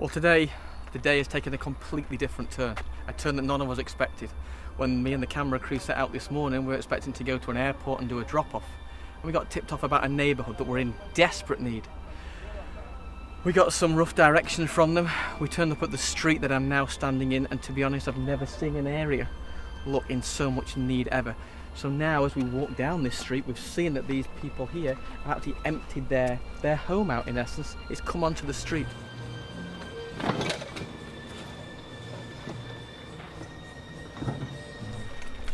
Well, today, the day has taken a completely different turn, a turn that none of us expected. When me and the camera crew set out this morning, we were expecting to go to an airport and do a drop-off. And we got tipped off about a neighbourhood that we're in desperate need. We got some rough directions from them. We turned up at the street that I'm now standing in, and to be honest, I've never seen an area look in so much need ever. So now, as we walk down this street, we've seen that these people here have actually emptied their home out, in essence. It's come onto the street.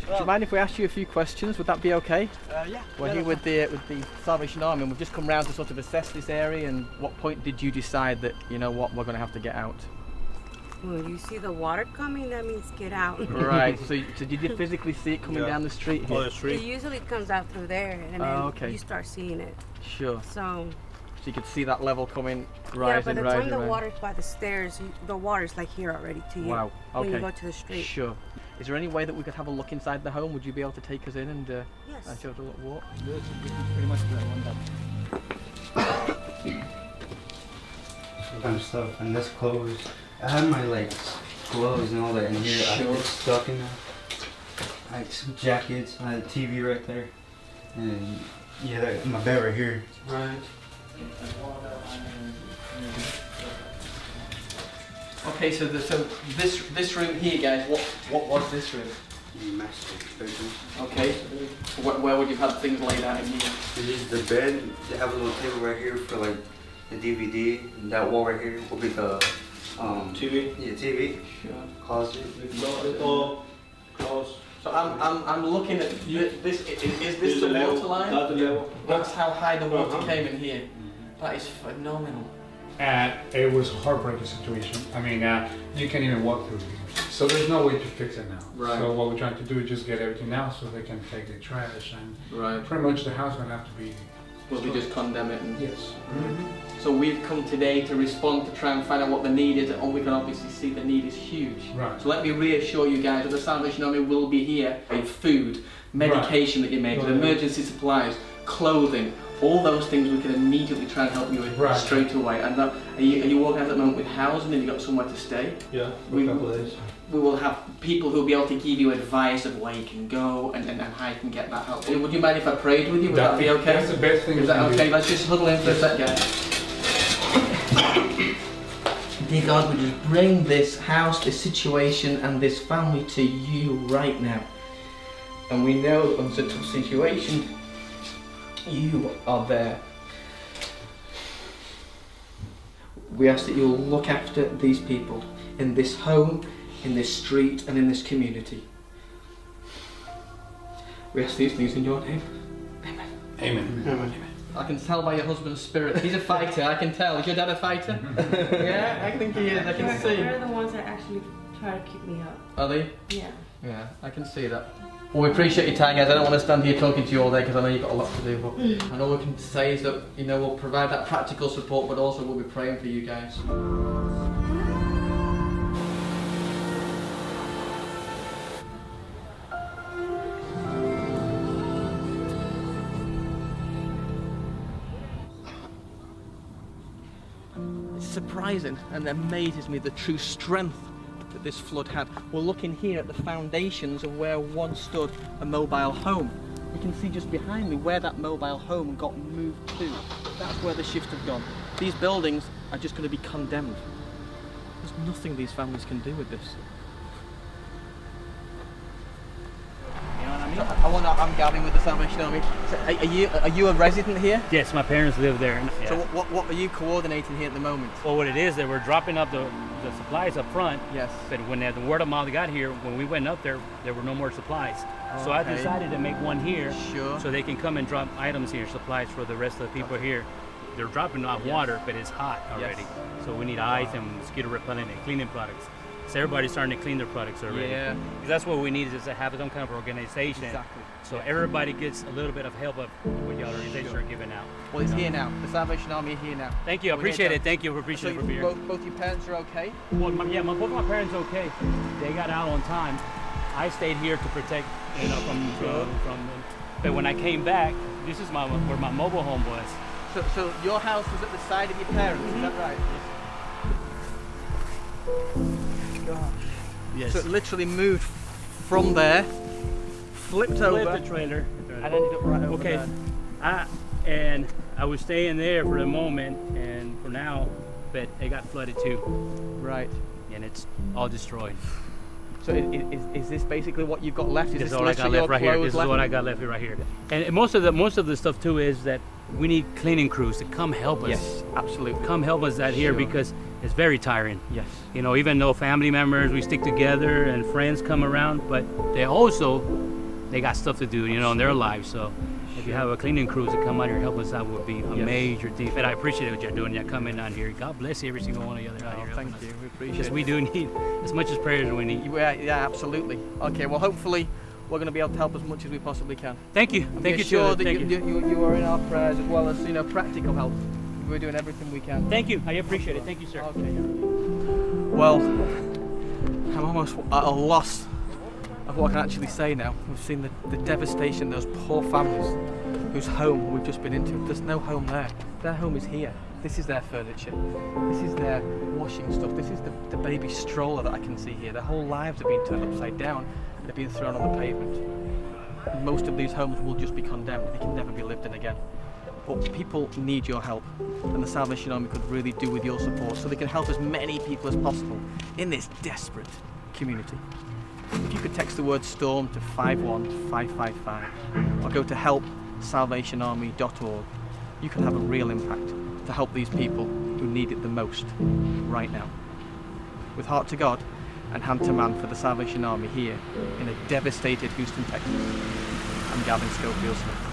Do you mind if we ask you a few questions? Would that be okay? Yeah. We're here with the Salvation Army, and we've just come round to sort of assess this area. And what point did you decide that, you know what, we're going to have to get out? When you see the water coming, that means get out. Right. So did you physically see it coming down the street here? Oh, the street. It usually comes out through there, and then you start seeing it. Sure. So you could see that level coming, rising, yeah, by the rising, time the water's by the stairs, the water's like here already to you. Wow. Okay. When you go to the street. Sure. Is there any way that we could have a look inside the home? Would you be able to take us in and Yes. show us a little walk? This is pretty much the one Some kind of stuff, and this clothes. I had my like gloves and all that in here. Sure. It's stuck in there. Like some jackets. I had a TV right there, and yeah, my bed right here. Right. Okay, so this room here, guys. What was this room? Master bedroom. Okay. Where would you have had things laid out in here? This is the bed. They have a little table right here for like the DVD. And that wall right here will be the TV. Yeah, TV. Sure. Closet. All close. So I'm looking at this. Is this the water line? That's the level. That's how high the water came in here. That is phenomenal. And it was a heartbreaking situation. I mean, you can't even walk through here. So there's no way to fix it now. Right. So what we're trying to do is just get everything out so they can take the trash, and Right. pretty much the house will have to be. Will we just condemn it? And Yes. So we've come today to respond, to try and find out what the need is, and we can obviously see the need is huge. Right. So let me reassure you guys that the Salvation Army will be here with food, medication that you make, with emergency supplies, clothing, all those things we can immediately try and help you with straight away. And are you walking out at the moment with housing, and you've got somewhere to stay? Yeah, We- a couple of days. We will have people who will be able to give you advice of where you can go and how you can get that help. Would you mind if I prayed with you? Would that be okay? That's the best thing. Is that okay? Let's just huddle in for a sec, guys. Dear God, we just bring this house, this situation and this family to you right now. And we know that when it's a tough situation, you are there. We ask that you'll look after these people in this home, in this street and in this community. We ask these things in your name. Amen. Amen. Amen. I can tell by your husband's spirit. He's a fighter, I can tell. Is your dad a fighter? Yeah, I think he is, I can see. They're the ones that actually try to keep me up. Are they? Yeah. Yeah, I can see that. Well, we appreciate your time, guys. I don't want to stand here talking to you all day because I know you've got a lot to do. But and all we can say is that, you know, we'll provide that practical support, but also we'll be praying for you guys. It's surprising and amazes me the true strength that this flood had. We're looking here at the foundations of where once stood a mobile home. You can see just behind me where that mobile home got moved to. That's where the shift have gone. These buildings are just going to be condemned. There's nothing these families can do with this. You know what I mean? I'm Gavin with the Salvation Army. So are you a resident here? Yes, my parents live there. Yeah. So what are you coordinating here at the moment? Well, what it is, they were dropping up the supplies up front. Yes. But when the word of mouth got here, when we went up there were no more supplies. So I Okay. decided to make one here, Sure. so they can come and drop items here, supplies for the rest of the people here. They're dropping off water, but it's hot already. So we need ice and mosquito repellent and cleaning products. So everybody's starting to clean their products already. Yeah. Because that's what we need, is to have some kind of organization. Exactly. So everybody gets a little bit of help of what your organizations Sure. are giving out. Well, it's here now. The Salvation Army are here now. Thank you, I We're appreciate here it. Thank you, I appreciate it for being here. Both your parents are okay? Well, both my parents okay. They got out on time. I stayed here to protect, from. But when I came back, this is where my mobile home was. So your house was at the side of your parents, is that right? Gosh. Yes. So it literally moved from there, flipped over, the trailer. and ended up right over Okay. there. And I was staying there for the moment, and for now, but it got flooded too, Right. and it's all destroyed. So is this basically what you've got left? Is This is this all I got literally left right your here. clothes This is left? what I got left right here. And most of the stuff too is that we need cleaning crews to come help us. Yes, absolutely. Come help us out here Sure. because it's very tiring. Yes. You know, even though family members, we stick together and friends come around, but they got stuff to do, you know, in their lives. So if you have a cleaning crew to come out here and help us out would be a Yes. major thing. And I appreciate what you're doing. You're coming out here. God bless every single one of you that are out Oh, here. thank helping you. us. We appreciate Because it. we do need as much as prayers as we need. Yeah, absolutely. Okay, well, hopefully we're going to be able to help as much as we possibly can. Thank you. And Thank be you, sure sure that Thank you are in our prayers as well as practical help. We're doing everything we can. Thank you. I appreciate it. Thank you, sir. Okay. Well, I'm almost at a loss of what I can actually say now. We've seen the devastation, those poor families whose home we've just been into. There's no home there. Their home is here. This is their furniture. This is their washing stuff. This is the baby stroller that I can see here. Their whole lives have been turned upside down and have been thrown on the pavement. Most of these homes will just be condemned. They can never be lived in again. But people need your help, and the Salvation Army could really do with your support so they can help as many people as possible in this desperate community. If you could text the word STORM to 51555 or go to helpsalvationarmy.org, you can have a real impact to help these people who need it the most right now. With heart to God and hand to man for the Salvation Army here in a devastated Houston, Texas, I'm Gavin Schofield Smith.